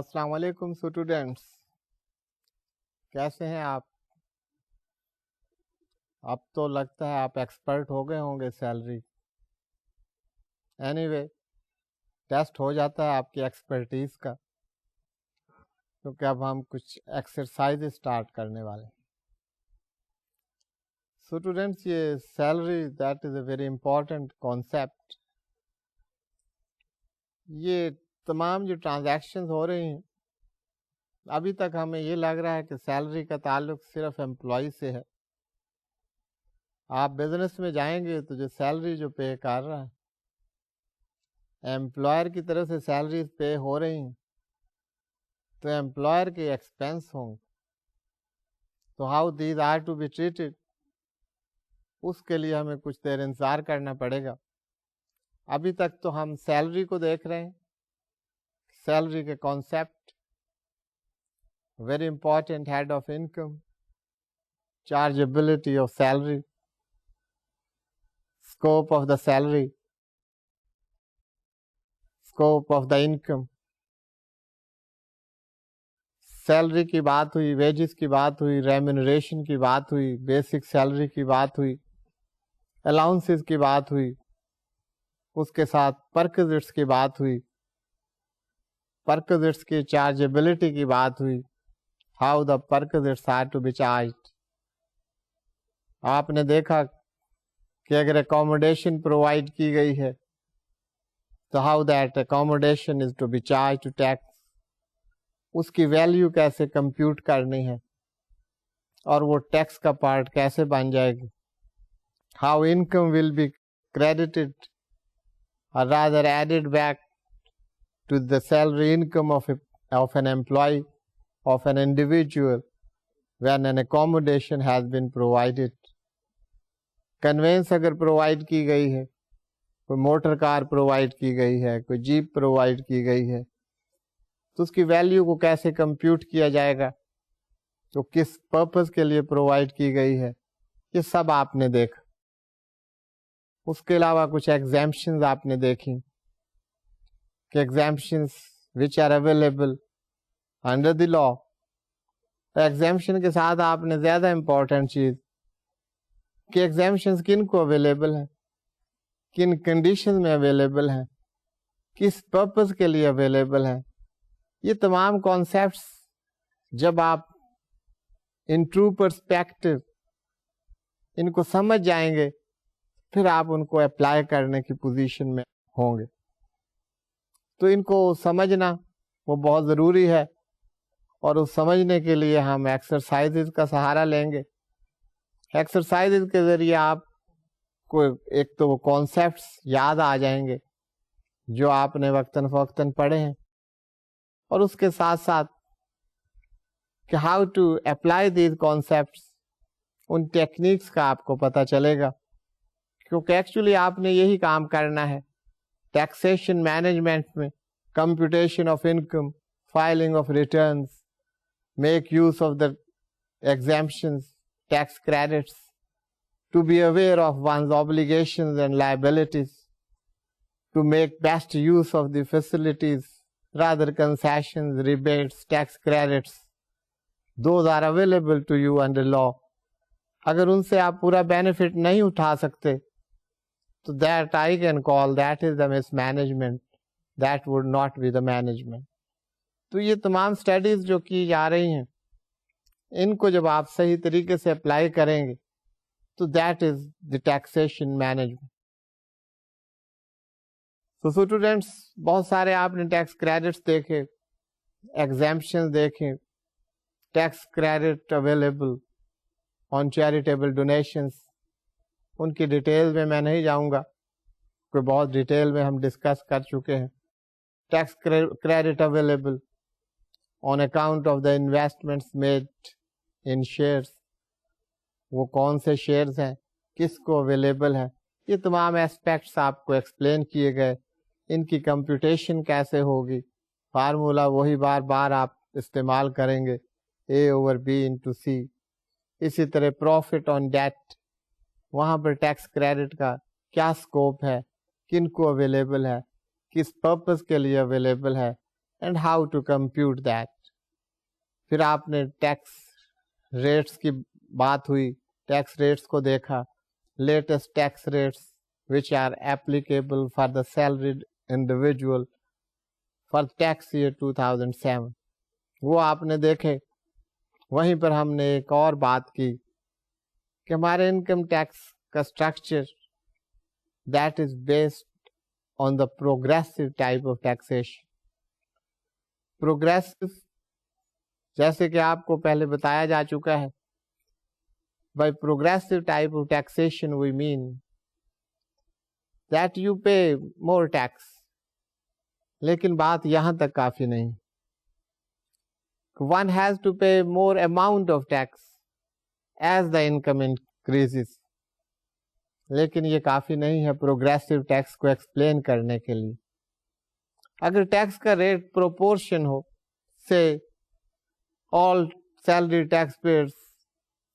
السلام علیکم اسٹوڈینٹس، کیسے ہیں آپ؟ اب تو لگتا ہے آپ ایکسپرٹ ہو گئے ہوں گے سیلری. اینی وے ٹیسٹ ہو جاتا ہے آپ کی ایکسپرٹیز کا، کیونکہ اب ہم کچھ ایکسرسائز اسٹارٹ کرنے والے ہیں. اسٹوڈینٹس، یہ salary that is a very important concept. یہ تمام جو ٹرانزیکشنز ہو رہی ہیں ابھی تک ہمیں یہ لگ رہا ہے کہ سیلری کا تعلق صرف امپلائی سے ہے. آپ بزنس میں جائیں گے تو جو سیلری جو پے کر رہا ہے، امپلائر کی طرف سے سیلریز پے ہو رہی ہیں تو امپلائر کے ایکسپینس ہوں گے. تو how these are to be treated, اس کے لیے ہمیں کچھ دیر انتظار کرنا پڑے گا. ابھی تک تو ہم سیلری کو دیکھ رہے ہیں، سیلری کے concept, very important head of income, chargeability of salary, scope of the salary, scope of the income. Salary کی بات ہوئی، ویجز کی بات ہوئی، ریمونریشن کی بات ہوئی، بیسک سیلری کی بات ہوئی، الاؤنسز کی بات ہوئی، اس کے ساتھ پرکوزٹس کی بات ہوئی، پرکوزٹس کی چارجبلٹی کی بات ہوئی، how the perquisites are to be charged. آپ نے دیکھا کہ اگر اکوموڈیشن پرووائڈ کی گئی ہے تو how that accommodation is to be charged to tax, اس کی ویلیو کیسے کمپیوٹ کرنی ہے اور وہ ٹیکس کا پارٹ کیسے بن جائے گی. How income will be credited or rather added back to the salary income of an employee, of an individual, when an accommodation has been provided. Conveyance اگر پرووائڈ کی گئی ہے، کوئی موٹر کار پرووائڈ کی گئی ہے، کوئی جیپ پرووائڈ کی گئی ہے، تو اس کی ویلیو کو کیسے کمپیوٹ کیا جائے گا، تو کس پرپز کے لیے پرووائڈ کی گئی ہے، یہ سب آپ نے دیکھا. اس کے علاوہ کچھ ایگزامپشنز آپ نے دیکھی کہ exemptions which are available under the law. Exemption کے ساتھ آپ نے زیادہ امپورٹنٹ چیز کہ ایگزامپشنز کن کو اویلیبل ہیں، کن کنڈیشن میں اویلیبل ہیں، کس پرپز کے لیے اویلیبل ہیں. یہ تمام کانسیپٹس جب آپ ان ٹرو پرسپیکٹو ان کو سمجھ جائیں گے پھر آپ ان کو اپلائی کرنے کی پوزیشن میں ہوں گے. تو ان کو سمجھنا وہ بہت ضروری ہے، اور اس سمجھنے کے لیے ہم ایکسرسائزز کا سہارا لیں گے. ایکسرسائزز کے ذریعے آپ کو ایک تو وہ کانسیپٹس یاد آ جائیں گے جو آپ نے وقتاً فوقتاً پڑھے ہیں، اور اس کے ساتھ ساتھ کہ how to apply these concepts, ان ٹیکنیکس کا آپ کو پتہ چلے گا، کیونکہ ایکچولی آپ نے یہی کام کرنا ہے ٹیکسیشن مینجمنٹ میں. Computation of income, filing of returns, make use of the exemptions, tax credits, to be aware of one's obligations and liabilities, to make best use of the facilities, rather concessions, rebates, tax credits, those are available to you under law. اگر ان سے آپ پورا benefit نہیں اٹھا سکتے تو that I can call that is the mismanagement, that would not be the management. تو یہ تمام اسٹڈیز جو کی جا رہی ہیں ان کو جب آپ صحیح طریقے سے اپلائی کریں گے تو that is the taxation management. تو اسٹوڈینٹس، بہت سارے آپ نے ٹیکس کریڈٹس دیکھے، ایگزامپشن دیکھیں، tax credit available on charitable donations. ان کی ڈیٹیل میں نہیں جاؤں گا، کوئی بہت ڈیٹیل میں ہم ڈسکس کر چکے ہیں. Tax credit available on account of the investments made in shares, وہ کون سے شیئرز ہیں، کس کو اویلیبل ہیں. یہ تمام ایسپیکٹس آپ کو ایکسپلین کیے گئے. ان کی کمپیوٹیشن کیسے ہوگی، فارمولا وہی بار بار آپ استعمال کریں گے، A/B/C. اسی طرح پروفٹ آن ڈیٹ، وہاں پر ٹیکس کریڈٹ کا کیا اسکوپ ہے، کن کو اویلیبل ہے، کس پرپز کے لیے اویلیبل ہے، and how to compute that. پھر آپ نے ٹیکس ریٹس کی بات ہوئی, ٹیکس ریٹس کو دیکھا, latest tax rates which are applicable for the salaried individual for tax year 2007, وہ آپ نے دیکھے. وہیں پر ہم نے ایک اور بات کی کہ ہمارے انکم ٹیکس کا structure that is based on the progressive type of taxation. Progressive, جیسے کہ آپ کو پہلے بتایا جا چکا ہے, by progressive type of taxation we mean that you pay more tax. لیکن بات یہاں تک کافی نہیں. One has to pay more amount of tax as the income increases. لیکن یہ کافی نہیں ہے پروگریسو ٹیکس کو ایکسپلین کرنے کے لیے. اگر ٹیکس کا ریٹ پروپورشن ہو, سے all salary taxpayers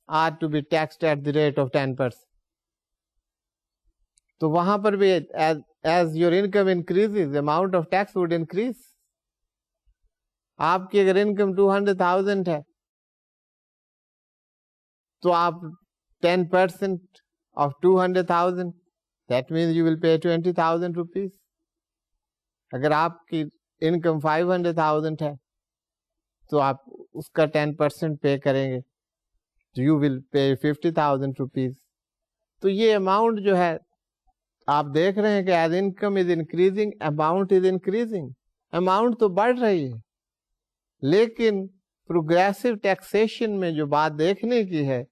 are to be taxed at the rate of 10%, تو وہاں پر بھی as your income increases, the amount of tax would increase. آپ کی اگر انکم 200,000 ہے تو آپ 10% of 200,000, that means you will pay 20,000 rupees. اگر آپ کی انکم 500,000 ہے تو آپ اس کا 10% پے کریں گے, تو you will pay 50,000 rupees. تو یہ اماؤنٹ جو ہے آپ دیکھ رہے ہیں کہ as income is increasing, amount is increasing. Amount تو بڑھ رہی ہے, لیکن پروگریسو ٹیکسیشن میں جو بات دیکھنے کی ہے,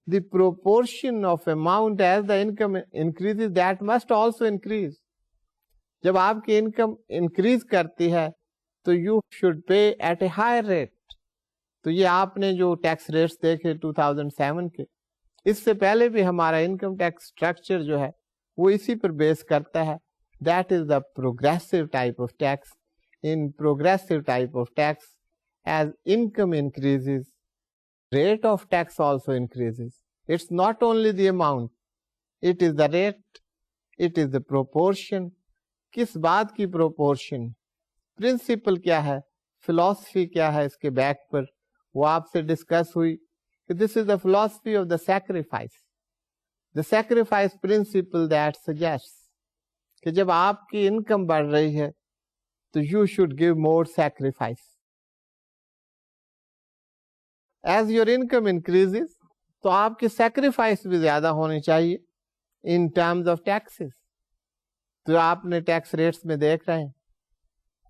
the proportion of amount as the income increases, that must also increase. جب آپ کی انکم انکریز کرتی ہے تو you should pay at a higher rate. تو یہ آپ نے جو ٹیکس ریٹس دیکھے 2007 کے, اس سے پہلے بھی ہمارا انکم ٹیکس اسٹرکچر جو ہے وہ اسی پر بیس کرتا ہے. That is the progressive type of tax. In progressive type of tax, as income increases, rate of tax also increases. It's not only the amount, it is the rate, it is the proportion. کس بات کی proportion, principal کیا ہے, philosophy کیا ہے اس کے back پر, وہ آپ سے ڈسکس ہوئی کہ this is the philosophy of the sacrifice. The sacrifice principle that suggests کہ جب آپ کی انکم بڑھ رہی ہے تو you should give more sacrifice. As your income increases, تو آپ کی سیکریفائس بھی زیادہ ہونی چاہیے in terms of taxes. تو آپ نے ٹیکس ریٹس میں دیکھ رہے ہیں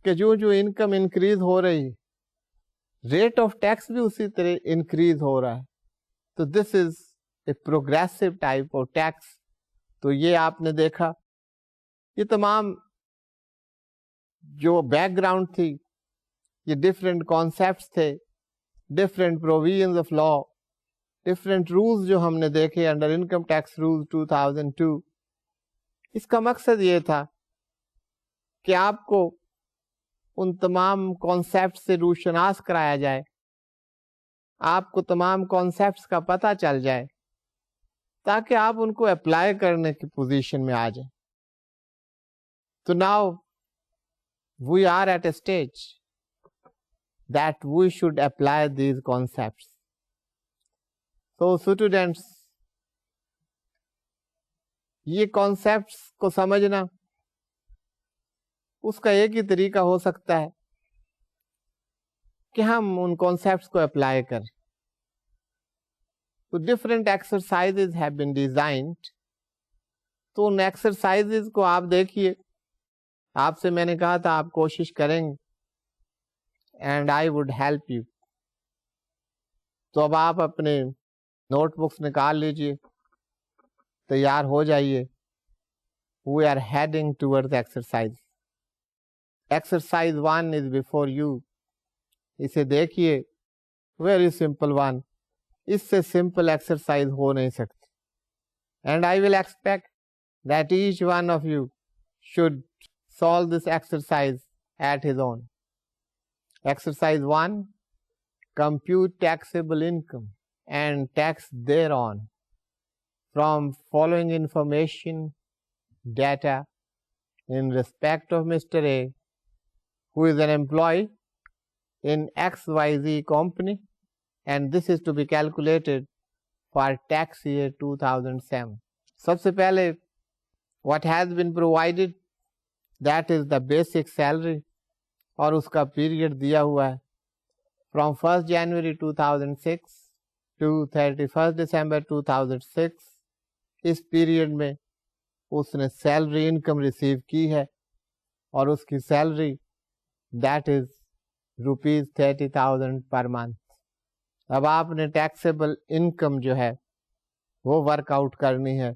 کہ جو انکم انکریز ہو رہی ہے, ریٹ آف ٹیکس بھی اسی طرح انکریز ہو رہا ہے. تو دس از اے پروگریسو ٹائپ آف ٹیکس. تو یہ آپ نے دیکھا, یہ تمام جو بیک گراؤنڈ تھی, یہ ڈفرینٹ کانسیپٹس تھے, different provisions of law, different rules جو ہم نے دیکھے انڈر انکم ٹیکس رول 2002. اس کا مقصد یہ تھا کہ آپ کو ان تمام کانسیپٹ سے روشناس کرایا جائے, آپ کو تمام کانسیپٹس کا پتہ چل جائے تاکہ آپ ان کو اپلائی کرنے کی پوزیشن میں آ جائیں. تو now we are at a stage that we should apply these concepts. So students, یہ concepts کو سمجھنا اس کا ایک ہی طریقہ ہو سکتا ہے کہ ہم ان concepts کو اپلائی کریں. تو different exercises have been designed. تو ان exercises کو آپ دیکھیے, آپ سے میں نے کہا تھا آپ کوشش کریں گے and I would help you. تو اب آپ اپنے نوٹ بکس نکال لیجئے, تیار ہو جائیے. We are heading towards exercise. Exercise 1 is before you. اسے دیکھیے, very simple one. اس سے simple exercise ہو نہیں سکتی. And I will expect that each one of you should solve this exercise at his own. Exercise 1, compute taxable income and tax thereon from following information, data in respect of Mr. A, who is an employee in XYZ company, and this is to be calculated for tax year 2007. سب سے پہلے what has been provided, that is the basic salary, اور اس کا period دیا ہوا ہے from 1st January 2006 to 31st December 2006. اس period میں اس نے سیلری انکم ریسیو کی ہے اور اس کی salary that is ₹30,000 per month. اب آپ نے ٹیکسیبل انکم جو ہے وہ ورک آؤٹ کرنی ہے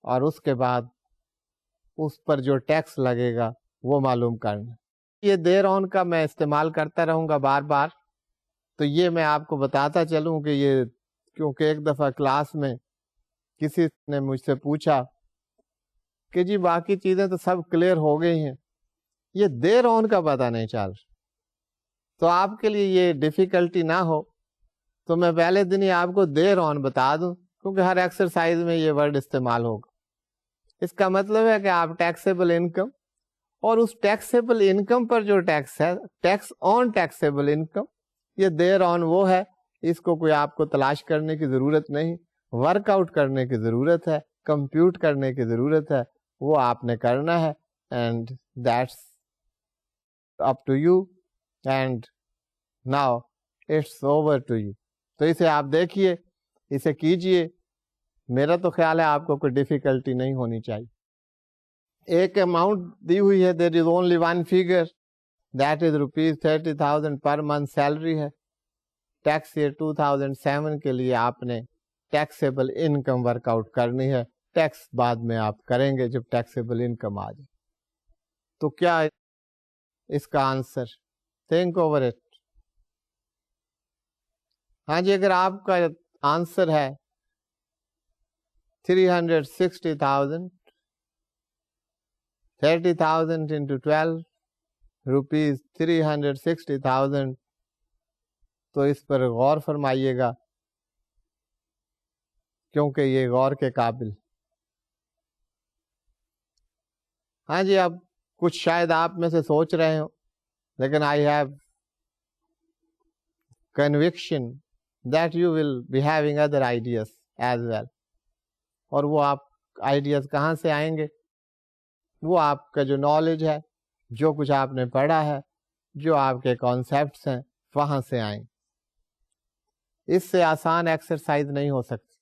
اور اس کے بعد اس پر جو ٹیکس لگے گا وہ معلوم کرنا. یہ دیر آن کا میں استعمال کرتا رہوں گا بار بار, تو یہ میں آپ کو بتاتا چلوں کہ یہ کیونکہ ایک دفعہ کلاس میں کسی نے مجھ سے پوچھا کہ جی باقی چیزیں تو سب کلیئر ہو گئی ہیں, یہ دیر آن کا پتہ نہیں چل, تو آپ کے لیے یہ ڈیفیکلٹی نہ ہو تو میں پہلے دن ہی آپ کو دیر آن بتا دوں, کیونکہ ہر ایکسرسائز میں یہ ورڈ استعمال ہوگا. اس کا مطلب ہے کہ آپ ٹیکسیبل انکم اور اس ٹیکسیبل انکم پر جو ٹیکس ہے, ٹیکس آن ٹیکسیبل انکم, یہ دیر آن وہ ہے, اس کو کوئی آپ کو تلاش کرنے کی ضرورت نہیں, ورک آؤٹ کرنے کی ضرورت ہے, کمپیوٹ کرنے کی ضرورت ہے, وہ آپ نے کرنا ہے. And that's up to you and now it's over to you. تو اسے آپ دیکھیے, اسے کیجئے, میرا تو خیال ہے آپ کو کوئی ڈیفیکلٹی نہیں ہونی چاہیے. ایک اماؤنٹ دی ہوئی ہے, there is only one figure, that is ₹30,000 per month salary ہے. ٹیکس ایئر 2007 کے لیے آپ نے ٹیکسیبل انکم ورک آؤٹ کرنی ہے. ٹیکس بعد میں آپ کریں گے جب ٹیکسیبل انکم آ جائے. تو کیا اس کا آنسر, تھنک اوور اٹ. ہاں جی, اگر آپ کا آنسر ہے 360,000, 30,000 into 12 rupees, 360,000, تو اس پر غور فرمائیے گا کیونکہ یہ غور کے قابل. ہاں جی, اب کچھ شاید آپ میں سے سوچ رہے ہوں, لیکن I have conviction that you will be having other ideas as well. اور وہ آپ آئیڈیاز کہاں سے آئیں گے؟ وہ آپ کا جو نالج ہے, جو کچھ آپ نے پڑھا ہے, جو آپ کے کانسیپٹس ہیں, وہاں سے آئیں. اس سے آسان ایکسرسائز نہیں ہو سکتی.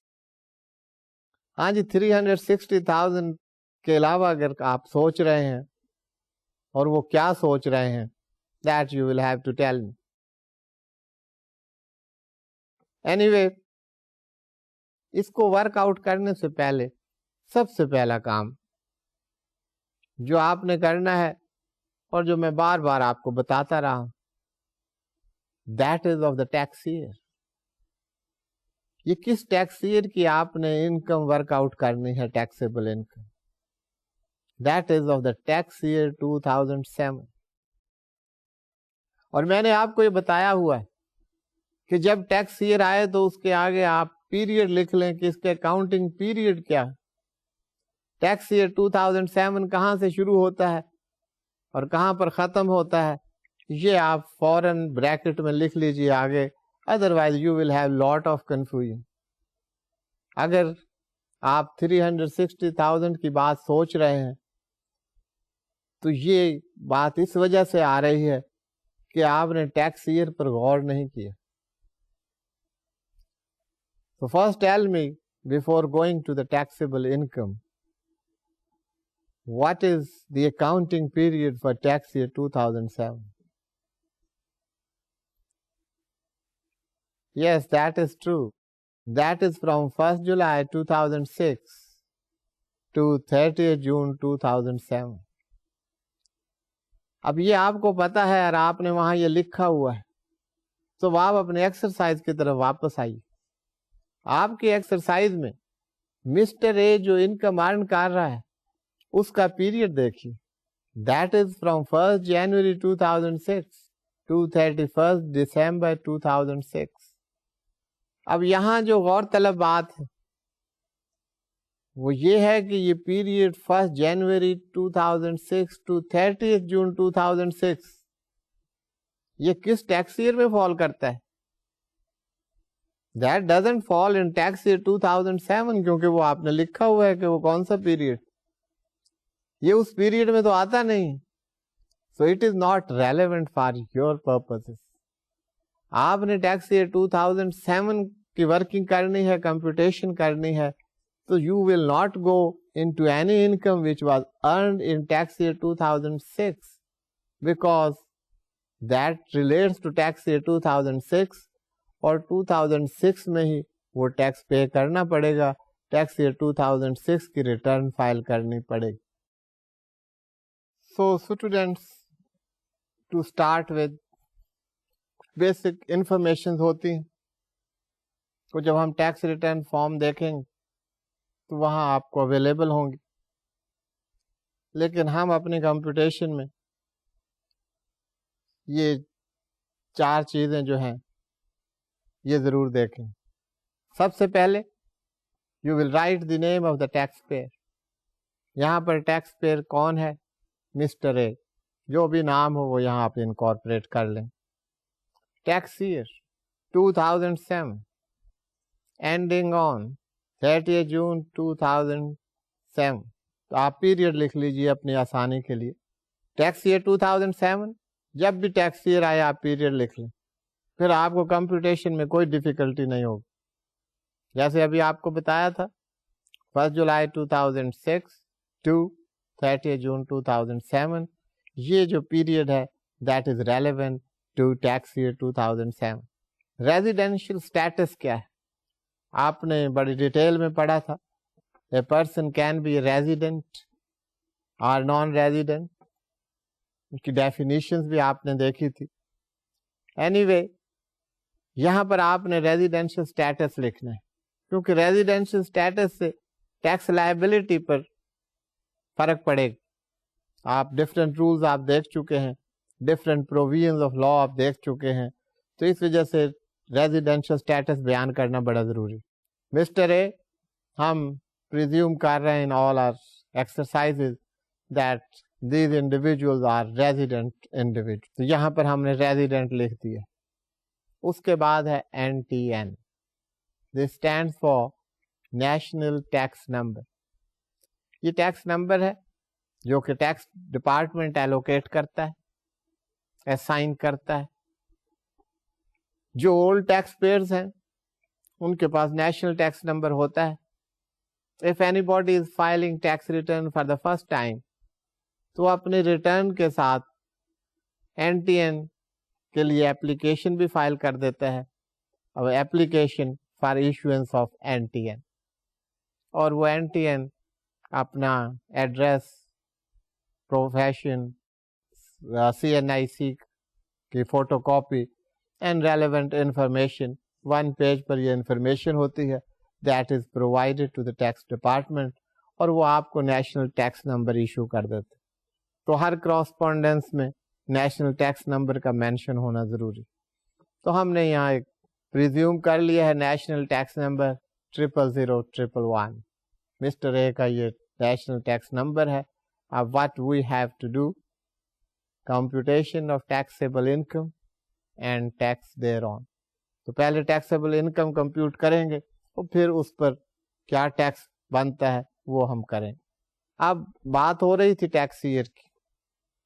ہاں جی, 360,000 کے علاوہ اگر آپ سوچ رہے ہیں, اور وہ کیا سوچ رہے ہیں, that you will have to tell me. Anyway, اس کو ورک آؤٹ کرنے سے پہلے سب سے پہلا کام جو آپ نے کرنا ہے, اور جو میں بار بار آپ کو بتاتا رہا ہوں, that is of the tax year. یہ کس ٹیکس ایئر کی آپ نے انکم ورک آؤٹ کرنی ہے, taxable income. That is of the tax year 2007. اور میں نے آپ کو یہ بتایا ہوا ہے کہ جب ٹیکس ایئر آئے تو اس کے آگے آپ پیریڈ لکھ لیں کہ اس کے اکاؤنٹنگ پیریڈ کیا ہے. ٹیکس ایئر 2007 کہاں سے شروع ہوتا ہے اور کہاں پر ختم ہوتا ہے, یہ آپ فوراً بریکٹ میں لکھ لیجیے آگے, otherwise you will have lot of confusion. اگر آپ 360,000 کی بات سوچ رہے ہیں تو یہ بات اس وجہ سے آ رہی ہے کہ آپ نے ٹیکس ایئر پر غور نہیں کیا. So first tell me, before going to the taxable income, what is the accounting period for tax year 2007? Yes, that is true. That is from 1st July 2006 to 30th June 2007. اب یہ آپ کو پتا ہے اور آپ نے وہاں یہ لکھا ہوا ہے, تو آپ اپنے ایکسرسائز کی طرف واپس آئیے. آپ کی ایکسرسائز میں مسٹر اے جو انکم ارن کر رہا ہے اس کا پیریڈ دیکھیے. That is from 1st January 2006 to 31st December 2006. اب یہاں جو غور طلب بات ہے وہ یہ ہے کہ یہ period 1st January 2006 to 30th June 2006 یہ کس ٹیکس ایئر میں فال کرتا ہے؟ That doesn't fall in tax year 2007 کیونکہ وہ آپ نے لکھا ہوا ہے کہ وہ کون سا پیریڈ، یہ اس پیریڈ میں تو آتا نہیں. So it is not relevant for your purposes. آپ نے ٹیکس ایئر 2007 کی ورکنگ کرنی ہے، کمپیوٹیشن کرنی ہے، تو you will not go into any income which was earned in tax year 2006 because that relates to tax year 2006 اور 2006 میں ہی وہ ٹیکس پے کرنا پڑے گا. ٹیکس ایئر 2006 کی ریٹرن فائل کرنی پڑے گی. So students to start with basic information ہوتی ہیں، تو جب ہم ٹیکس ریٹرن فارم دیکھیں گے تو وہاں آپ کو اویلیبل ہوں گی، لیکن ہم اپنی کمپیوٹیشن میں یہ 4 چیزیں جو ہیں یہ ضرور دیکھیں. سب سے پہلے you will write the name of the tax payer. یہاں پر ٹیکس پیئر کون ہے؟ Mister A. جو بھی نام ہو وہ یہاں آپ انکارپوریٹ کر لیں. ٹیکس ایئر 2007 اینڈنگ آن 30 جون 2007. تو آپ پیریڈ لکھ لیجیے اپنی آسانی کے لیے. ٹیکس ایئر 2007 جب بھی ٹیکس ایئر آئے آپ پیریڈ لکھ لیں، پھر آپ کو کمپیوٹیشن میں کوئی ڈیفیکلٹی نہیں ہوگی. جیسے ابھی آپ کو بتایا تھا 1 جولائی 2006 ٹو 30 جون 2007، یہ جو پیریڈ ہے that is relevant to tax year 2007. Residential status کیا ہے؟ آپ نے بڑی ڈیٹیل میں پڑھا تھا. A person can be resident or non resident, اس کی ڈیفینیشنز بھی آپ نے دیکھی تھی. اینی وے یہاں پر آپ نے ریزیڈینشیل اسٹیٹس لکھنا ہے، کیونکہ ریزیڈینشیل اسٹیٹس سے ٹیکس لائبلٹی پر فرق پڑے گا. آپ ڈفرینٹ رولز آپ دیکھ چکے ہیں، ڈفرینٹ پروویژنز آف لا آپ دیکھ چکے ہیں، تو اس وجہ سے ریزیڈینشیل اسٹیٹس بیان کرنا بڑا ضروری. مسٹر اے، ہم پریزیوم کر رہے ہیں in all our exercises that these individuals are resident individual. تو یہاں پر ہم نے ریزیڈنٹ لکھ دیا. اس کے بعد ہے NTN. This stand for national tax number. یہ ٹیکس نمبر ہے جو کہ ٹیکس ڈپارٹمنٹ ایلوکیٹ کرتا ہے، اسائن کرتا ہے. جو اولڈ ٹیکس پیئرز ہیں ان کے پاس نیشنل ٹیکس نمبر ہوتا ہے. If anybody is filing tax return for the first time تو اپنے ریٹرن کے ساتھ NTN کے لیے اپلیکیشن بھی فائل کر دیتا ہے، اور application for issuance of NTN. اور وہ NTN اپنا ایڈریس، پروفیشن، CNIC کی photo copy and relevant information, 1 page پر یہ انفارمیشن ہوتی ہے that is provided to the tax department، اور وہ آپ کو نیشنل ٹیکس نمبر ایشو کر دیتے. تو ہر کراسپونڈنس میں نیشنل ٹیکس نمبر کا مینشن ہونا ضروری. تو ہم نے یہاں ایک پریزیوم کر لیا ہے national tax number 000111. Mister A کا یہ نیشنل ٹیکس نمبر ہے. اب what we have to do، computation of taxable income and tax thereon. تو پہلے ٹیکسیبل انکم کمپیوٹ کریں گے اور پھر اس پر کیا ٹیکس بنتا ہے وہ ہم کریں. اب بات ہو رہی تھی ٹیکس ایئر کی،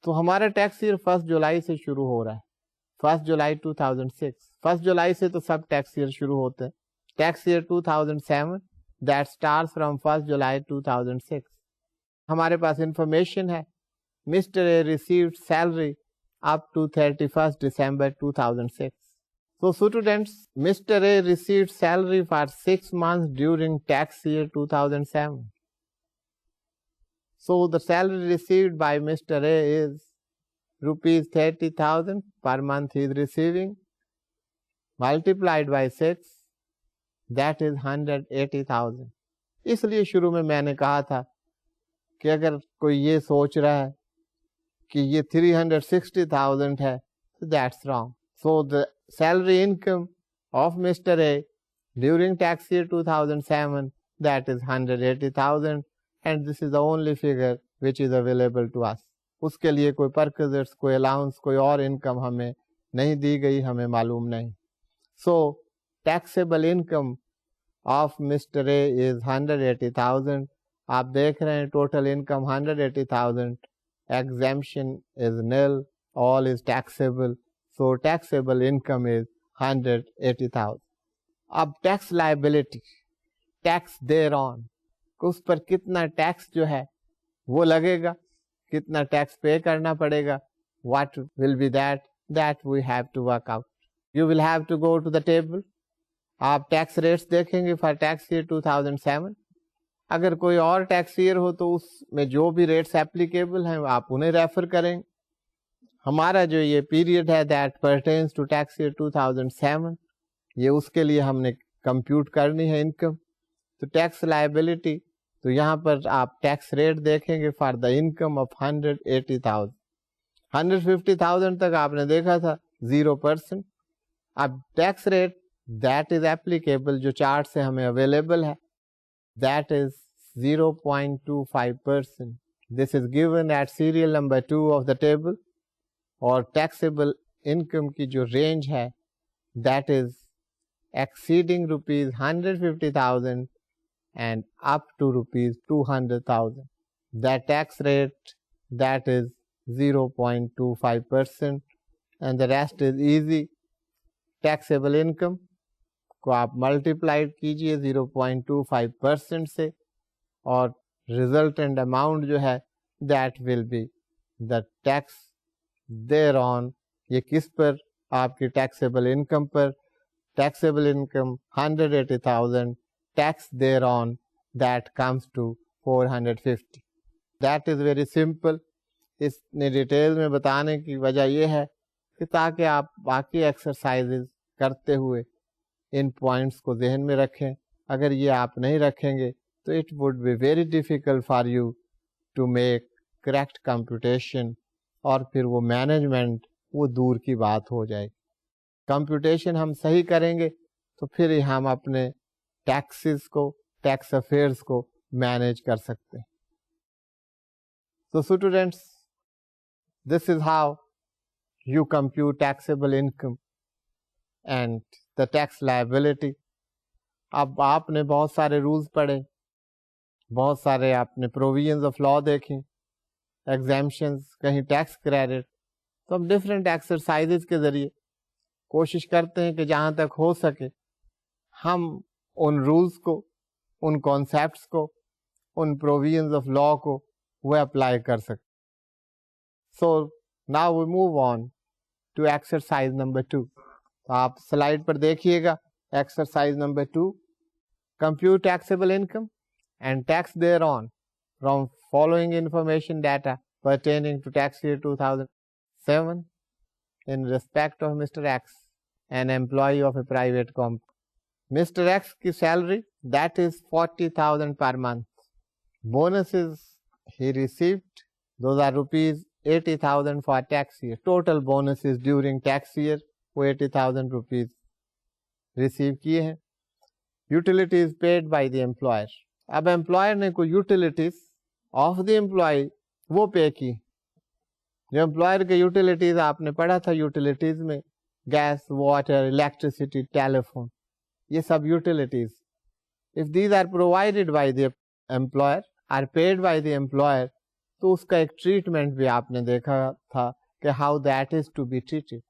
تو ہمارا ٹیکس ایئر 1 جولائی سے شروع ہو رہا ہے، 1 جولائی 2006. 1 جولائی سے تو سب ٹیکس ایئر شروع ہوتے ہیں. Tax year 2007 that starts from 1 July 2006. ہمارے پاس انفارمیشن ہے mister A received salary up to 31 December 2006. So students, Mr. A received salary for 6 months during tax year 2007. So the salary received by Mr. A is rupees 30,000 per month he is receiving, multiplied by 6, that is 180,000. اس لیے شروع میں نے کہا تھا کہ اگر کوئی یہ سوچ رہا ہے کہ یہ 360,000 ہے تو that's wrong. So the salary income of Mr. A during tax year 2007 that is 180,000 and this is the only figure which is available to us. اس کے لیے کوئی پرکزٹس، کوئی الاؤنس، کوئی اور انکم ہمیں نہیں دی گئی ہمیں معلوم نہیں. So taxable income of mister A is 180,000. آپ دیکھ رہے ہیں total income 180,000. Exemption is nil, all is taxable. So taxable income is 180,000. اب ٹیکس لائبلٹی, ٹیکس دیر آن, اس پر کتنا ٹیکس جو ہے وہ لگے گا, کتنا ٹیکس پے کرنا پڑے گا. What will be that we have to work out. You will have to go to the table. آپ ٹیکس ریٹس دیکھیں گے فار ٹیکس ایئر 2007. اگر کوئی اور ٹیکس ایئر ہو تو اس میں جو بھی ریٹس اپلیکیبل ہیں آپ انہیں ریفر کریں. ہمارا جو یہ پیریڈ ہے that pertains to tax year 2007, یہ اس کے لیے ہم نے کمپیوٹ کرنی ہے انکم. تو ٹیکس لائبلٹی, تو یہاں پر آپ ٹیکس ریٹ دیکھیں گے فار دا انکم آف 180,000. 150,000 تک آپ نے دیکھا تھا 0%. اب tax rate that is applicable جو چارٹ سے ہمیں اویلیبل ہے, that is 0.25%. This is given at serial number 2 of the table. اور ٹیکسیبل انکم کی جو رینج ہے that is exceeding ₹150,000 and up to ₹200,000. That tax rate that is 0.25% and the rest is easy. Taxable income کو آپ multiplied کیجئے 0.25% سے, اور resultant amount جو ہے that will be the tax thereon. یہ کس پر, آپ کی taxable income per. Taxable income 180,000, tax thereon that comes to 450. That is very simple. اس نے ڈیٹیل میں بتانے کی وجہ یہ ہے کہ تاکہ آپ باقی ایکسرسائزز کرتے ہوئے ان پوائنٹس کو ذہن میں رکھیں. اگر یہ آپ نہیں رکھیں گے تو it would be very difficult for you to make correct computation, اور پھر وہ مینجمنٹ وہ دور کی بات ہو جائے. کمپیوٹیشن ہم صحیح کریں گے تو پھر ہم اپنے ٹیکسز کو, ٹیکس افیئرس کو مینیج کر سکتے ہیں. So students, this is how you compute taxable income and the tax liability. اب آپ نے بہت سارے رولز پڑھے, بہت سارے آپ نے پروویژنز آف لا دیکھیں, ایگزیمپشنز, کہیں ٹیکس کریڈٹ. تو ہم ڈفرینٹ ایکسرسائزز کے ذریعے کوشش کرتے ہیں کہ جہاں تک ہو سکے ہم ان رولز کو, ان کانسیپٹس کو, ان پروویژنز آف لا کو وہ اپلائی کر سکتے. So now we move on to exercise number 2. تو آپ سلائڈ پر دیکھیے گا exercise number 2. Compute taxable income and tax thereon from following information data pertaining to tax year 2007 in respect of Mr. X, an employee of a private company. Mr. X کی salary that is 40,000 per month. Bonuses he received, those are ₹80,000 for tax year. Total bonuses during tax year وہ 80,000 rupees receive کیے ہیں. Utilities paid by the employer. اب employer نے کوئی utilities of the employee وہ پے کی. جو امپلائر کے یوٹیلیٹیز آپ نے پڑھا تھا, یوٹیلیٹیز میں گیس, واٹر, الیکٹریسٹی, ٹیلیفون, یہ سب utilities. If these are provided by the employer, or paid by the employer, تو اس کا ایک ٹریٹمنٹ بھی آپ نے دیکھا تھا کہ how that is to be treated.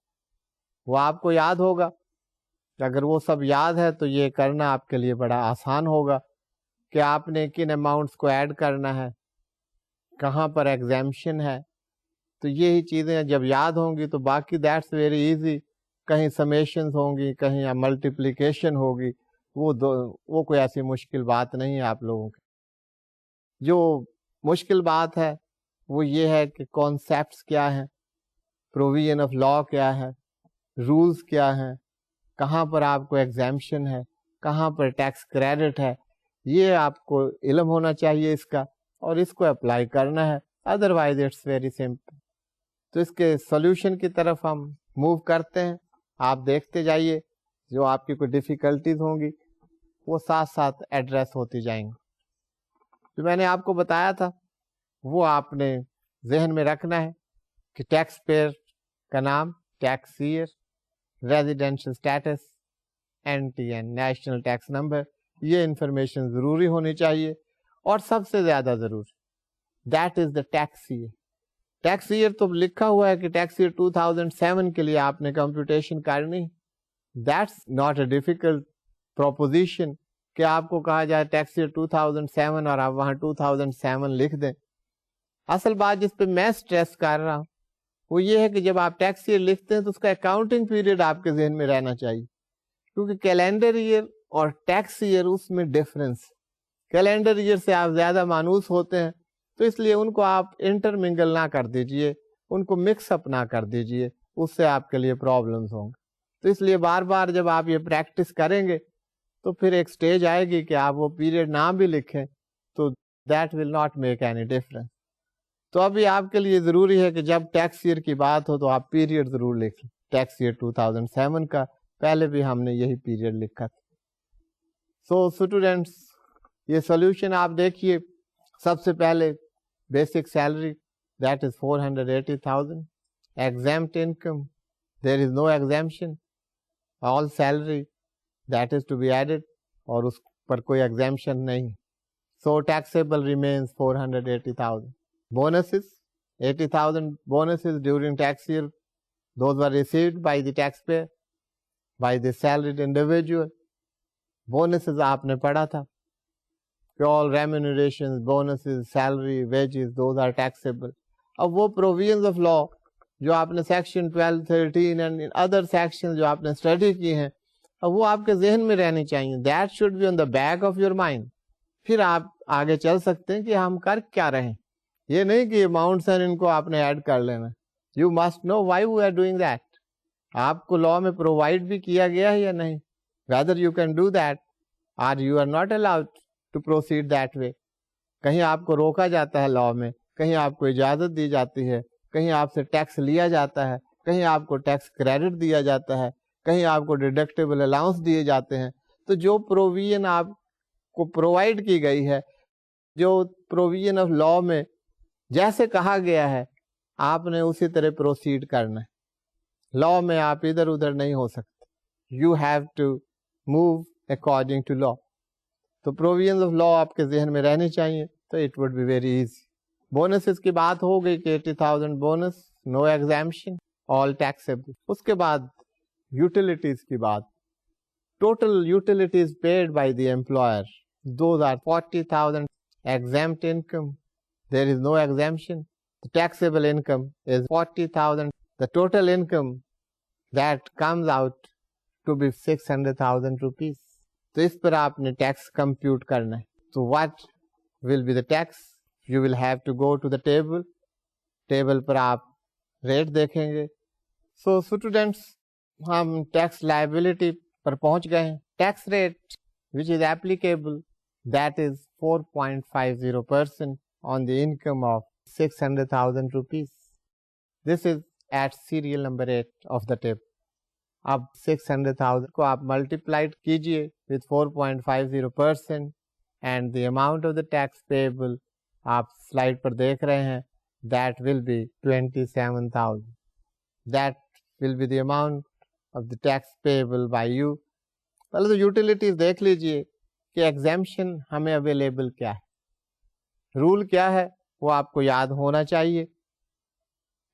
وہ آپ کو یاد ہوگا. اگر وہ سب یاد ہے تو یہ کرنا آپ کے لیے بڑا آسان ہوگا کہ آپ نے کن اماؤنٹس کو ایڈ کرنا ہے, کہاں پر ایگزیمپشن ہے. تو یہی چیزیں جب یاد ہوں گی تو باقی دیٹس ویری ایزی. کہیں سمیشنز ہوں گی, کہیں ملٹیپلیکیشن ہوگی, وہ کوئی ایسی مشکل بات نہیں ہے آپ لوگوں کی. جو مشکل بات ہے وہ یہ ہے کہ کانسیپٹس کیا ہیں, پروویژن آف لا کیا ہے, رولز کیا ہیں, کہاں پر آپ کو ایگزیمپشن ہے, کہاں پر ٹیکس کریڈٹ ہے. یہ آپ کو علم ہونا چاہیے اس کا, اور اس کو اپلائی کرنا ہے. Otherwise it's very simple. تو اس کے سولوشن کی طرف ہم موو کرتے ہیں. آپ دیکھتے جائیے, جو آپ کی کوئی ڈیفیکلٹیز ہوں گی وہ ساتھ ساتھ ایڈریس ہوتی جائیں گی. جو میں نے آپ کو بتایا تھا وہ آپ نے ذہن میں رکھنا ہے کہ ٹیکس پیئر کا نام tax year, residential status, NTN, national tax number. یہ انفارمیشن ضروری ہونی چاہیے. اور سب سے زیادہ ضروری, that is the tax year. Tax year تو لکھا ہوا ہے کہ ٹیکس ایئر 2007 کے لیے آپ نے کمپیوٹیشن کرنی. That's not a difficult proposition کہ آپ کو کہا جائے ٹیکس ایئر 2007 اور آپ وہاں 2007 لکھ دیں. اصل بات جس پہ میں اسٹریس کر رہا ہوں وہ یہ ہے کہ جب آپ ٹیکس ایئر لکھتے ہیں تو اس کا اکاؤنٹنگ پیریڈ آپ کے ذہن میں رہنا چاہیے, کیونکہ کیلنڈر ایئر اور ٹیکس ایئر اس میں ڈفرینس. کیلنڈر ایئر سے آپ زیادہ مانوس ہوتے ہیں تو اس لیے ان کو آپ انٹرمنگل نہ کر دیجئے, ان کو مکس اپ نہ کر دیجئے, اس سے آپ کے لیے پرابلمس ہوں گے. تو اس لیے بار بار جب آپ یہ پریکٹس کریں گے تو پھر ایک سٹیج آئے گی کہ آپ وہ پیریڈ نہ بھی لکھیں تو that will not make any difference. تو ابھی آپ کے لیے ضروری ہے کہ جب ٹیکس ایئر کی بات ہو تو آپ پیریڈ ضرور لکھ لیں. ٹیکس ایئر 2007 کا پہلے بھی ہم نے یہی پیریڈ لکھا تھا. سو اسٹوڈینٹس یہ سولوشن آپ دیکھیے. سب سے پہلے basic salary that is 480,000. Exempt income there is no exemption, all salary that is to be added, اور اس پر کوئی ایگزامپشن نہیں. So taxable remains 480,000. Bonuses, 80,000 bonuses during tax year, those were received by the taxpayer, by the salaried individual. Bonuses آپ نے پڑھا تھا کہ all remunerations, bonuses, salary, wages, those are taxable. اب وہ provisions of law جو آپ نے section 12, 13 and other sections جو آپ نے study کی ہیں, اب وہ آپ کے ذہن میں رہنی چاہیے. That should be on the back of your mind. پھر آپ آگے چل سکتے ہیں کہ ہم کر کیا رہے ہیں. یہ نہیں کہ اماؤنٹس ہیں ان کو آپ نے ایڈ کر لینا. You must know why we are doing that. آپ کو لا میں پرووائڈ بھی کیا گیا ہے یا نہیں, whether you can do that or you are not allowed to proceed that way. کہیں آپ کو روکا جاتا ہے لا میں, کہیں آپ کو اجازت دی جاتی ہے, کہیں آپ سے ٹیکس لیا جاتا ہے, کہیں آپ کو ٹیکس کریڈٹ دیا جاتا ہے, کہیں آپ کو ڈیڈکٹیبل الاؤنس دیے جاتے ہیں. تو جو پروویژن آپ کو پرووائڈ کی گئی ہے, جو پروویژن آف لا میں جیسے کہا گیا ہے, آپ نے اسی طرح پروسیڈ کرنا ہے. لا میں آپ ادھر ادھر نہیں ہو سکتے. You have to move according to law. تو پروویژنز آف لا آپ کے ذہن میں رہنی چاہیے, تو it would be very easy. Bonuses کی بات ہو گئی کہ 80,000 bonus, no exemption, all taxable. اس کے بعد یوٹیلیٹیز کی بات. Total utilities paid by the employer, those are 40,000. Exempt income, there is no exemption. The taxable income is 40,000. The total income that comes out to be 600,000 rupees. تو اس پر آپ نے tax compute کرنا ہے. So what will be the tax? You will have to go to the table. Table پر آپ rate دیکھیں گے. So students, ہم ٹیکس لائبلٹی پر پہنچ گئے ہیں. Tax rate which is applicable, that is 4.50% on the income of 600,000 rupees. This is at serial number 8 of the table. اب 600,000 کو آپ multiplied کیجئے with 4.50% and the amount of the tax payable آپ slide پر دیکھ رہے ہیں, that will be 27,000. That will be the amount of the tax payable by you. پہلے تو utilities دیکھ لیجئے کہ exemption ہمیں available کیا ہے. رول کیا ہے وہ آپ کو یاد ہونا چاہیے.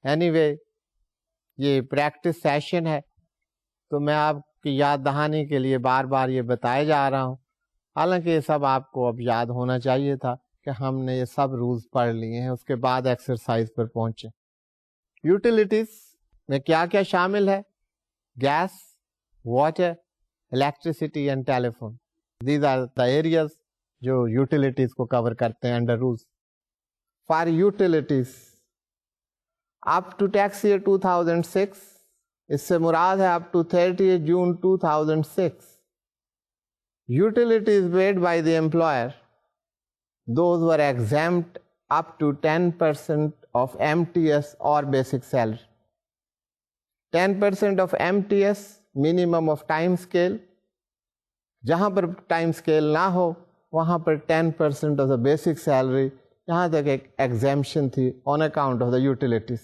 اینی وے یہ پریکٹس سیشن ہے تو میں آپ کی یاد دہانی کے لیے بار بار یہ بتائے جا رہا ہوں, حالانکہ یہ سب آپ کو اب یاد ہونا چاہیے تھا کہ ہم نے یہ سب رولز پڑھ لیے ہیں. اس کے بعد ایکسرسائز پر پہنچے. یوٹیلیٹیز میں کیا کیا شامل ہے؟ Gas, water, electricity and telephone. These are the areas جو یوٹیلیٹیز کو کور کرتے ہیں under rules. For utilities up to tax year 2006, اس سے مراد ہے up to 30 June 2006, utilities paid by the employer, those were exempt up to 10% of MTS اور basic salary. 10% of MTS minimum of time scale, جہاں پر time scale نہ ہو وہاں پر 10% آف دا بیسک سیلری, یہاں تک ایک ایگزامپشن تھی on account of the utilities.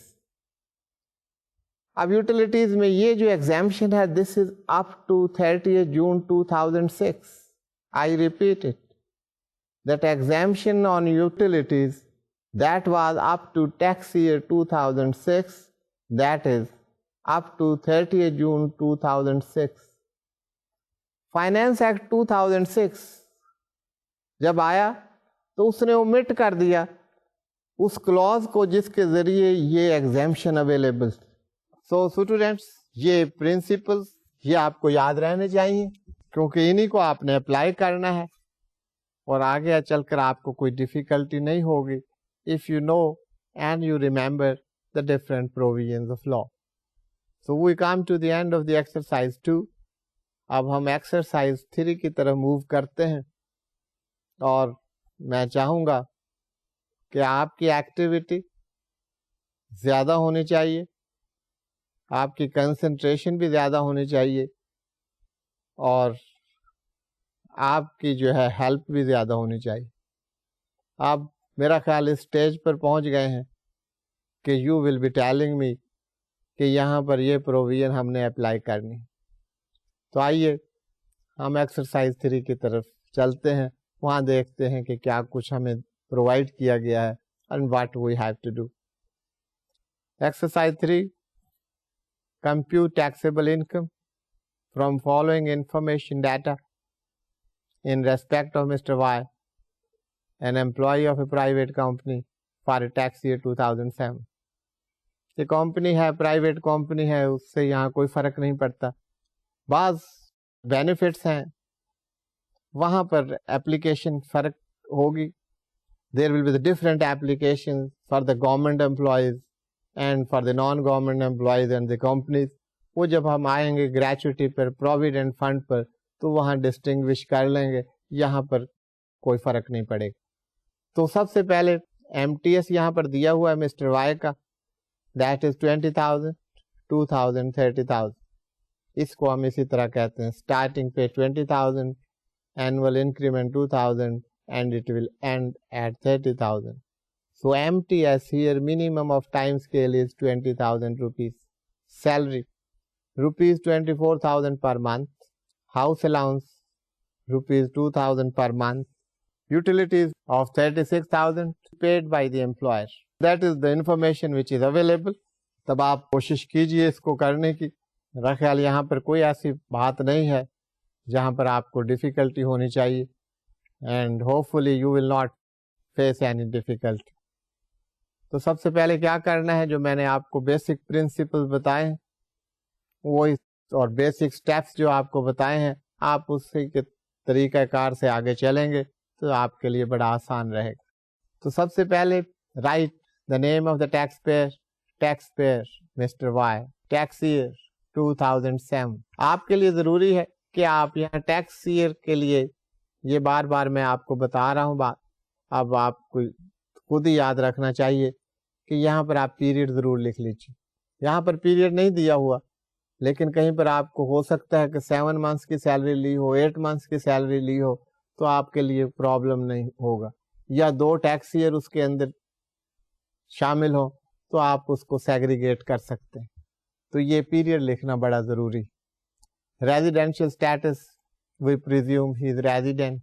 اب یوٹیلیٹیز میں یہ جو ایگزامشن ہے this is up to 30 June 2006. I repeat it, that exemption on utilities that was up to tax year 2006, that is up to 30th June 2006. Finance act 2006 جب آیا تو اس نے omit کر دیا اس کلوز کو جس کے ذریعے یہ ایگزامشن اویلیبل. سو اسٹوڈینٹس یہ پرنسپلز یہ آپ کو یاد رہنے چاہیے کیونکہ انہی کو آپ نے اپلائی کرنا ہے اور آگے چل کر آپ کو کوئی ڈیفیکلٹی نہیں ہوگی if you know and you remember the different provisions of law. So we come to the end of the exercise 2. اب ہم exercise 3 کی طرف move کرتے ہیں اور میں چاہوں گا کہ آپ کی ایکٹیویٹی زیادہ ہونی چاہیے, آپ کی کنسنٹریشن بھی زیادہ ہونی چاہیے اور آپ کی جو ہے ہیلپ بھی زیادہ ہونی چاہیے. آپ میرا خیال اس اسٹیج پر پہنچ گئے ہیں کہ you will be telling me کہ یہاں پر یہ پروویژن ہم نے اپلائی کرنی. تو آئیے ہم ایکسرسائز 3 کی طرف چلتے ہیں, وہاں دیکھتے ہیں کہ کیا کچھ ہمیں پرووائڈ کیا گیا ہے and what we have to do. Exercise 3, compute taxable income from following information data in respect of Mr. Y, an employee of a private company for a tax year 2007. یہ کمپنی ہے, private company ہے, اس سے یہاں کوئی فرق نہیں پڑتا. بعض بینیفٹس ہیں وہاں پر اپلیکیشن فرق ہوگی. There will be the different applications for the government employees and for the non-government employees and the companies. وہ جب ہم آئیں گے گریچوٹی پر, پروویڈنٹ فنڈ پر, تو وہاں ڈسٹنگوش کر لیں گے, یہاں پر کوئی فرق نہیں پڑے گا. تو سب سے پہلے ایم ٹی ایس یہاں پر دیا ہوا ہے مسٹر وائی کا, دیٹ از 20,000, 2,000, 30,000. اس کو ہم اسی طرح کہتے ہیں اسٹارٹنگ پہ 20,000, annual increment 2,000 and it will end at 30,000. So M T S here minimum of time scale is 20,000 rupees. Salary rupees 24,000 per month. House allowance rupees 2,000 per month. Utilities of 36,000 paid by the employer. That is the information which is available. تب آپ کوشش کیجئے اس کو کرنے کی. میرا خیال یہاں پر کوئی ایسی بات نہیں ہے جہاں پر آپ کو ڈیفیکلٹی ہونی چاہیے and hopefully you will not face any difficulty. تو سب سے پہلے کیا کرنا ہے, جو میں نے آپ کو بیسک پرنسپل بتائے ہیں وہی اور بیسک سٹیپس جو آپ کو بتائے ہیں, آپ اسی کے طریقہ کار سے آگے چلیں گے تو آپ کے لیے بڑا آسان رہے گا. تو سب سے پہلے write the name of the tax pair mister Y, tax year 2007. آپ کے لیے ضروری ہے کہ آپ یہاں ٹیکس ایئر کے لیے, یہ بار بار میں آپ کو بتا رہا ہوں بات, اب آپ کو خود ہی یاد رکھنا چاہیے کہ یہاں پر آپ پیریڈ ضرور لکھ لیجیے. یہاں پر پیریڈ نہیں دیا ہوا لیکن کہیں پر آپ کو ہو سکتا ہے کہ 7 months کی سیلری لی ہو, 8 months کی سیلری لی ہو, تو آپ کے لیے پرابلم نہیں ہوگا. یا 2 ٹیکس ایئر اس کے اندر شامل ہو تو آپ اس کو سیگریگیٹ کر سکتے ہیں. تو یہ پیریڈ لکھنا بڑا ضروری. Residential status, we presume he is resident.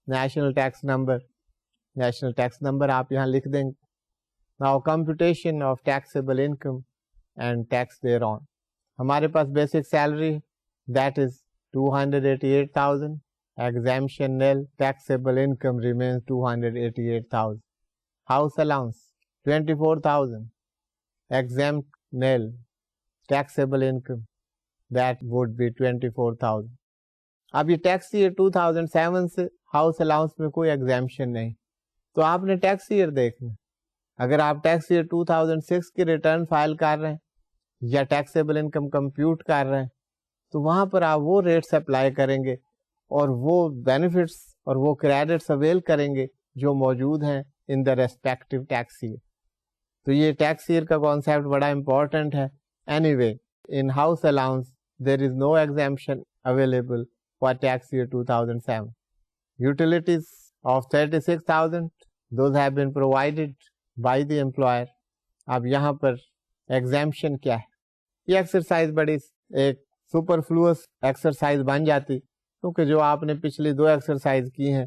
National tax number آپ یہاں لکھ دیں گے. Now computation of taxable income and tax thereon. ہمارے پاس basic salary that is 288,000. Exemption nil, taxable income remains 288,000. House allowance 24,000. Exempt nil, taxable income that would be 24,000. اب یہ tax year 2007 سے ہاؤس الاؤنس میں کوئی ایگزیمشن نہیں, تو آپ نے ٹیکس ایئر دیکھنا. اگر آپ ٹیکس ایئر 2006 کی ریٹرن فائل کر رہے ہیں یا ٹیکسیبل انکم کمپیوٹ کر رہے ہیں تو وہاں پر آپ وہ ریٹس اپلائی کریں گے اور وہ بینیفٹس اور وہ کریڈٹس اویل کریں گے جو موجود ہیں in the respective tax year. تو یہ ٹیکس ایئر کا کانسیپٹ بڑا امپورٹنٹ ہے. Anyway in house allowance there is no exemption available for tax year 2007. Utilities of 36,000 those have been provided by the employer. اب یہاں پر ایگزیمشن کیا ہے, یہ ایکسرسائز بڑی ایک سپرفلوس ایکسرسائز بن جاتی, کیونکہ جو آپ نے پچھلی 2 ایکسرسائز کی ہیں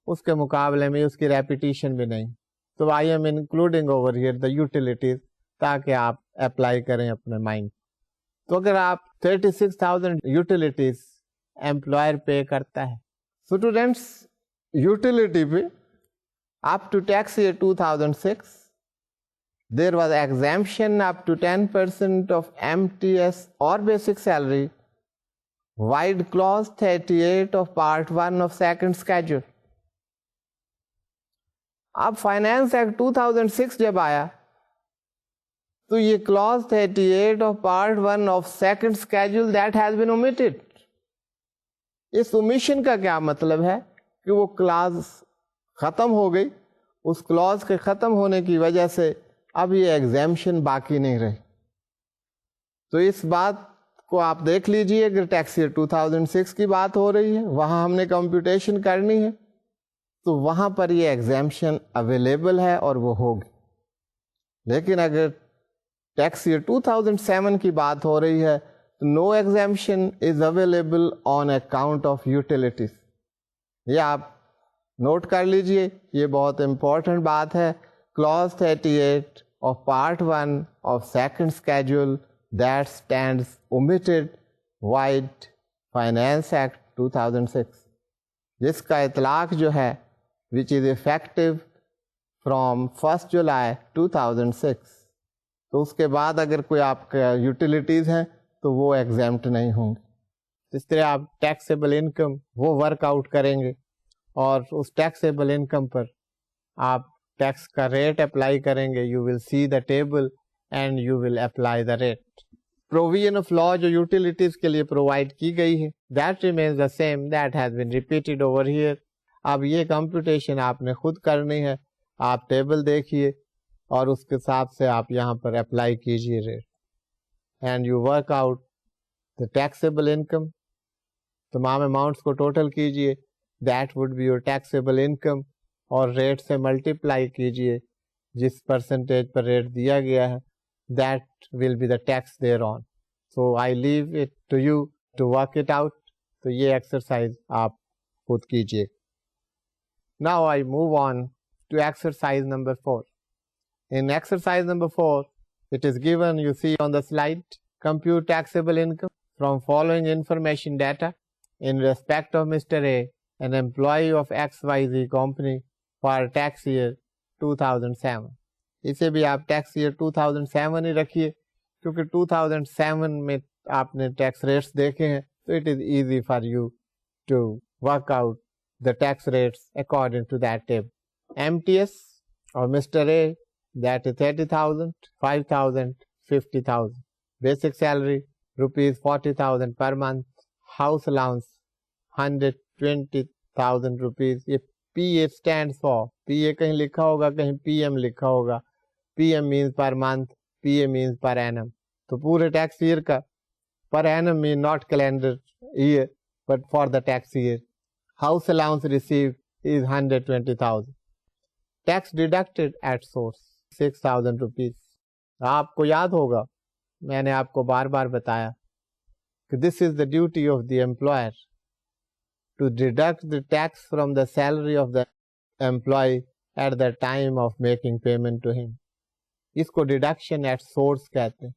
اس کے مقابلے میں اس کی ریپیٹیشن بھی نہیں. تو I am including over here the utilities تاکہ آپ اپلائی کریں اپنے مائنڈ. تو اگر آپ 36,000 یوٹیلیٹیز امپلائر پے کرتا ہے, اسٹوڈینٹس یوٹیلیٹی پہ up to tax year 2006 there was exemption up to 10% of MTS or basic salary, wide clause 38 of part 1 of second schedule. اب فائنانس ایکٹ 2006 جب آیا تو یہ clause 38 of part 1 of second schedule that has been omitted. Us omission کا کیا مطلب ہے کہ وہ clause ختم ہو گئی, اس کلاز کے ختم ہونے کی وجہ سے اب یہ ایگزیمشن باقی نہیں رہی. تو اس بات کو آپ دیکھ لیجئے کہ ٹیکس ایئر 2006 کی بات ہو رہی ہے, وہاں ہم نے کمپیوٹیشن کرنی ہے تو وہاں پر یہ ایگزیمشن اویلیبل ہے اور وہ ہوگی. لیکن اگر ٹیکس ایئر 2007 کی بات ہو رہی ہے تو no exemption is available on account of utilities. یہ آپ نوٹ کر لیجئے, یہ بہت امپورٹنٹ بات ہے. clause 38 of part 1 of second schedule that stands omitted wide Finance Act 2006, جس کا اطلاق جو ہے which is effective from 1st July 2006. تو اس کے بعد اگر کوئی آپ کا یوٹیلیٹیز ہیں تو وہ ایگزیمپٹ نہیں ہوں گے. اس طرح آپ ٹیکسیبل انکم وہ ورک آؤٹ کریں گے اور اس ٹیکسیبل انکم پر آپ ٹیکس کا ریٹ اپلائی کریں گے. You will see the table and you will apply the rate. Provision of law جو یوٹیلیٹیز کے لیے پرووائڈ کی گئی ہے that remains the same, that has been repeated over here. اب یہ کمپیوٹیشن آپ نے خود کرنی ہے. آپ ٹیبل دیکھیے اور اس کے حساب سے آپ یہاں پر اپلائی کیجیے rate and you work out the taxable income. تمام اماؤنٹس کو ٹوٹل کیجیے, that would be your taxable income, اور ریٹ سے ملٹیپلائی کیجیے جس پرسنٹیج پر ریٹ دیا گیا ہے, that will be the tax thereon. So I leave it to you to work it out. تو یہ ایکسرسائز آپ خود کیجیے. Now I move on to exercise number 4. In exercise number 4, it is given, you see on the slide, compute taxable income from following information data in respect of Mr. A, an employee of XYZ company for tax year 2007. اسے بھی آپ tax year 2007 ہی رکھیے کیونکہ 2007 میں آپ نے tax rates دیکھے ہیں, تو it is easy for you to work out the tax rates according to that table. MTS اور Mr. A, that is 30,000, 5,000, 50,000. Basic salary rupees 40,000 per month. House allowance 120,000 rupees. یہ PA stands for, PA کہیں لکھا ہوگا, کہیں PM لکھا ہوگا. PM means per month, PA means per annum. تو پورے ٹیکس ایئر کا per annum mean not calendar year but for the tax year. House allowance received is 120,000. Tax deducted at source 6,000 rupees. آپ کو یاد ہوگا, میں نے آپ کو بار بار بتایا کہ this is the duty of the employer to deduct the tax from the salary of the employee at the time of making payment to him. اس کو deduction at source کہتے ہیں.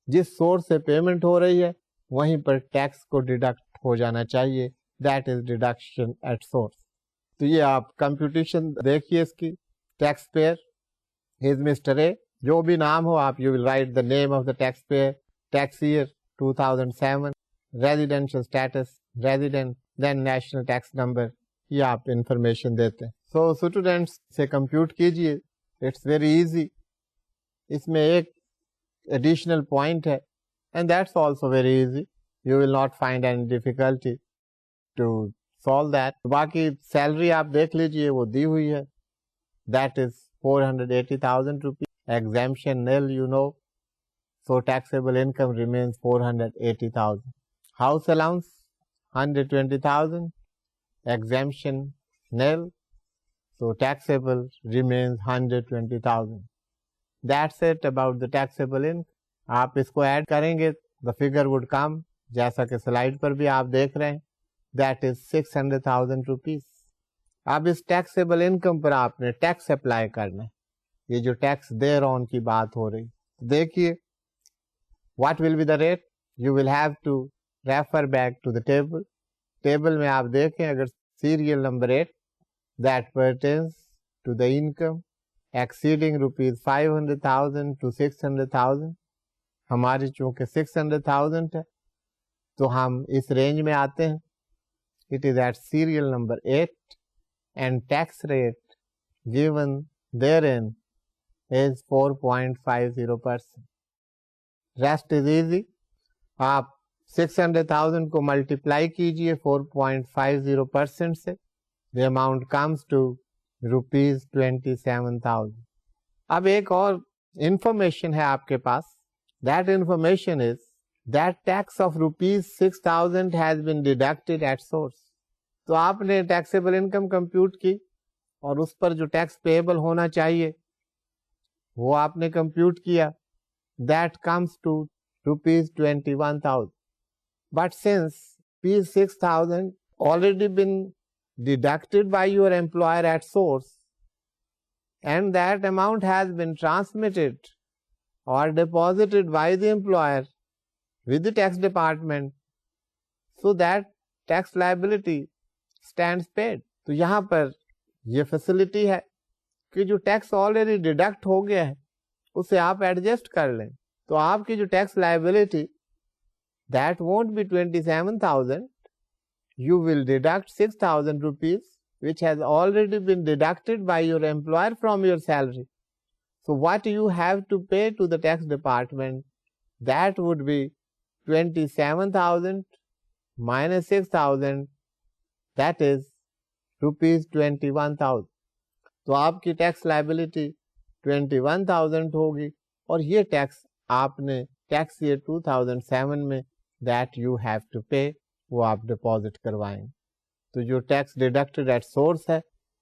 جس سورس سے پیمنٹ ہو رہی ہے وہیں پر ٹیکس کو deduct ہو جانا چاہیے. that is deduction at source. تو یہ آپ کمپیوٹیشن دیکھیے اس کی. Taxpayer is Mr. A. جو بھی نام ہو آپ you will write the name of the taxpayer, tax year 2007, residential status, resident, then national tax number. یہ آپ انفارمیشن دیتے ہیں. So students سے کمپیوٹ کیجئے, it's very easy. اس میں ایک additional point ہے and that's also very easy. You will not find any difficulty to solve that. باقی سیلری آپ دیکھ لیجئے وہ دی ہوئی ہے. That is 480,000 rupees. Exemption nil, you know. So taxable income remains 480,000. House allowance 120,000. Exemption nil. So taxable remains 120,000. That's it about the taxable income. آپ اس کو add کریں گے the figure would come جیسا کہ سلائڈ پر بھی آپ دیکھ رہے ہیں that is 600,000 rupees. اب اس ٹیکسیبل انکم پر آپ نے ٹیکس اپلائی کرنا ہے. یہ جو ٹیکس دیر آن کی بات ہو رہی, دیکھیے what will be the rate. You will have to refer back to the table. Table میں آپ دیکھیں اگر serial number 8 that pertains to the income exceeding rupees 500,000 to 600,000. ہماری چونکہ 600,000 ہے تو ہم اس رینج میں آتے ہیں. It is at serial number 8 and tax rate given therein is 4.50%. Rest is easy. آپ 600,000 کو ملٹیپلائی کیجئے 4.50% سے, the amount comes to rupees 27,000. اب ایک اور انفارمیشن ہے آپ کے پاس. That information is that tax of rupees 6,000 has been deducted at source. تو آپ نے ٹیکسیبل انکم کمپیوٹ کی اور اس پر جو ٹیکس پیبل ہونا چاہیے وہ آپ نے کمپیوٹ کیا. That comes to rupees 21,000. But since rupees 6,000 already been deducted by your employer at source and that amount has been transmitted or deposited by the employer with the tax department, so that tax liability stands paid. تو یہاں پر یہ facility ہے کہ جو tax already deduct ہو گیا ہے اسے آپ ایڈجسٹ کر لیں. تو آپ کی جو tax liability that won't be 27,000. You will deduct 6,000 rupees which has already been deducted by your employer from your salary. So what you have to pay to the tax department, that would be 27,000 minus 6,000, that is rupees 21,000. تو آپ کی tax liability 21,000 ہوگی اور یہ tax آپ نے tax year 2007 میں that you have to pay وہ آپ ڈپازٹ کروائیں. تو جو ٹیکس ڈیڈکٹڈ ایٹ سورس ہے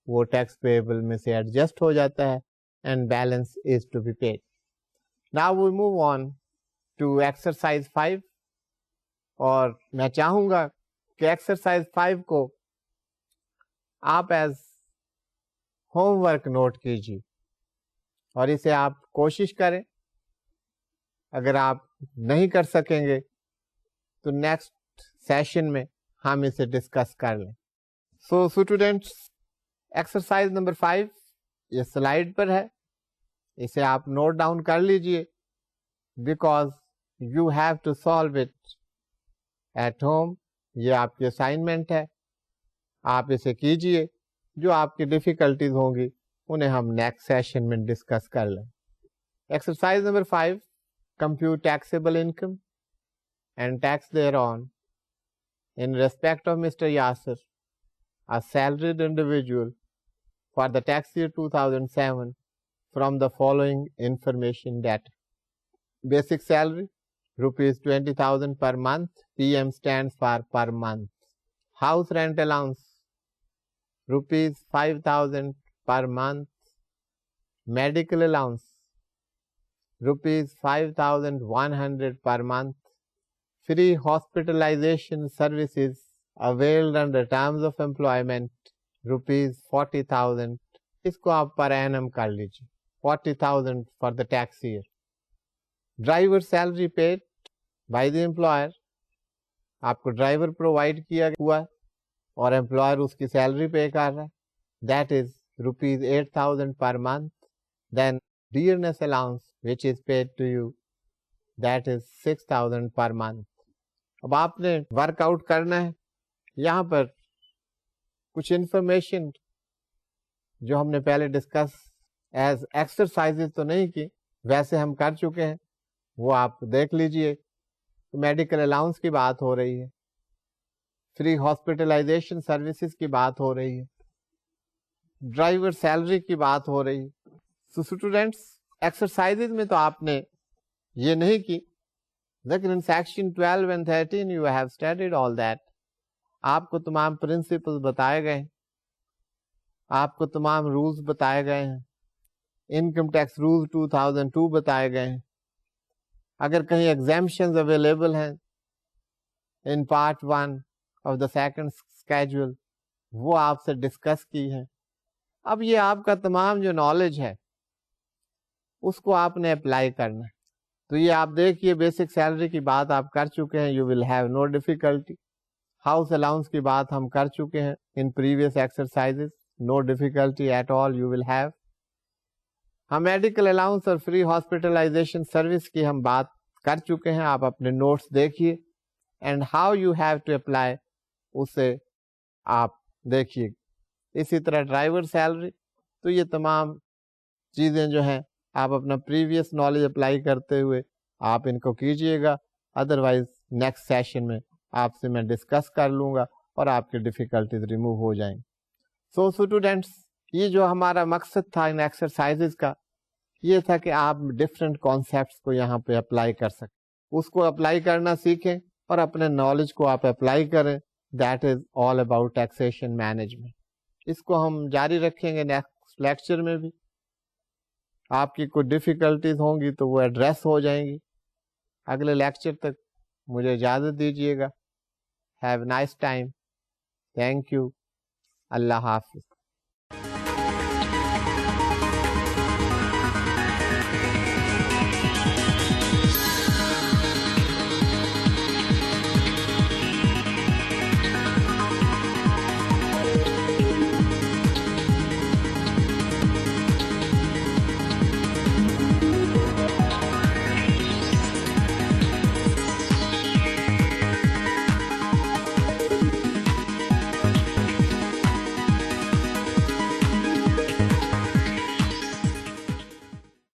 وہ ٹیکس پیبل میں سے ایڈجسٹ ہو جاتا ہے and balance is to be paid. Now we move on to exercise 5 اور میں چاہوں گا کہ ایکسرسائز 5 کو آپ ایز ہوم ورک نوٹ کیجیے اور اسے آپ کوشش کریں. اگر آپ نہیں کر سکیں گے تو نیکسٹ سیشن میں ہم اسے ڈسکس کر لیں. سو اسٹوڈینٹس ایکسرسائز نمبر 5 یہ سلائیڈ پر ہے, اسے آپ نوٹ ڈاؤن کر لیجئے because you have to solve it at home. یہ آپ کی اسائنمنٹ ہے, آپ اسے کیجئے. جو آپ کی ڈیفیکلٹیز ہوں گی انہیں ہم نیکسٹ سیشن میں ڈسکس کر لیں. Exercise number 5, compute taxable income and tax thereon in respect of Mr. Yasir, a salaried individual, for the tax year 2007 from the following information data. Basic salary rupees 20,000 per month, PM stands for per month. House rent allowance rupees 5,000 per month. Medical allowance rupees 5,100 per month. Free hospitalization services availed under terms of employment rupees 40,000. اس کو آپ per annum کر لیجیے 40,000 for the tax year. Driver salary paid by the employer, آپ کو driver provide کیا ہوا اور employer اس کی سیلری پے کر رہا ہے, that is rupees 8,000 per month. Then dearness allowance which is paid to you, that is 6,000 per month. اب آپ نے ورک آؤٹ کرنا ہے. یہاں پر کچھ انفارمیشن جو ہم نے پہلے ڈسکس ایز ایکسرسائز تو نہیں کی, ویسے ہم کر چکے ہیں, وہ آپ دیکھ لیجئے. میڈیکل الاؤنس کی بات ہو رہی ہے, فری ہاسپٹلائزیشن سروسز کی بات ہو رہی ہے, ڈرائیور سیلری کی بات ہو رہی ہے. سو اسٹوڈینٹس ایکسرسائز میں تو آپ نے یہ نہیں کی, لیکن in section 12 and 13 you have studied all that. آپ کو تمام پرنسپل بتائے گئے, آپ کو تمام رولز بتائے گئے ہیں, انکم ٹیکس رول 2002 بتائے گئے ہیں, اگر کہیں ایگزامشنز اویلیبل ہیں in part 1 of the second schedule وہ آپ سے ڈسکس کی ہیں. اب یہ آپ کا تمام جو نالج ہے اس کو آپ نے اپلائی کرنا ہے. تو یہ آپ دیکھیے بیسک سیلری کی بات آپ کر چکے ہیں, you will have no difficulty. House allowance کی بات ہم کر چکے ہیں in previous exercises, no difficulty at all you will have. ہم میڈیکل الاؤنس اور فری ہاسپٹلائزیشن سروس کی ہم بات کر چکے ہیں, آپ اپنے نوٹس دیکھیے and how you have to apply اسے آپ دیکھیے. اسی طرح ڈرائیور سیلری, تو یہ تمام چیزیں جو ہیں آپ اپنا پریویس نالج اپلائی کرتے ہوئے آپ ان کو کیجئے گا. ادروائز نیکسٹ سیشن میں آپ سے میں ڈسکس کر لوں گا اور آپ کی ڈیفیکلٹیز ریموو ہو جائیں گی. سو اسٹوڈینٹس, یہ جو ہمارا مقصد تھا ان ایکسرسائزز کا یہ تھا کہ آپ ڈفرینٹ کانسیپٹس کو یہاں پہ اپلائی کر سکیں, اس کو اپلائی کرنا سیکھیں اور اپنے نالج کو آپ اپلائی کریں. That is all about taxation management. اس کو ہم جاری رکھیں گے نیکسٹ لیکچر میں بھی. آپ کی کوئی ڈیفیکلٹیز ہوں گی تو وہ ایڈریس ہو جائیں گی. اگلے لیکچر تک مجھے اجازت دیجیے گا. Have nice time. Thank you. اللہ حافظ.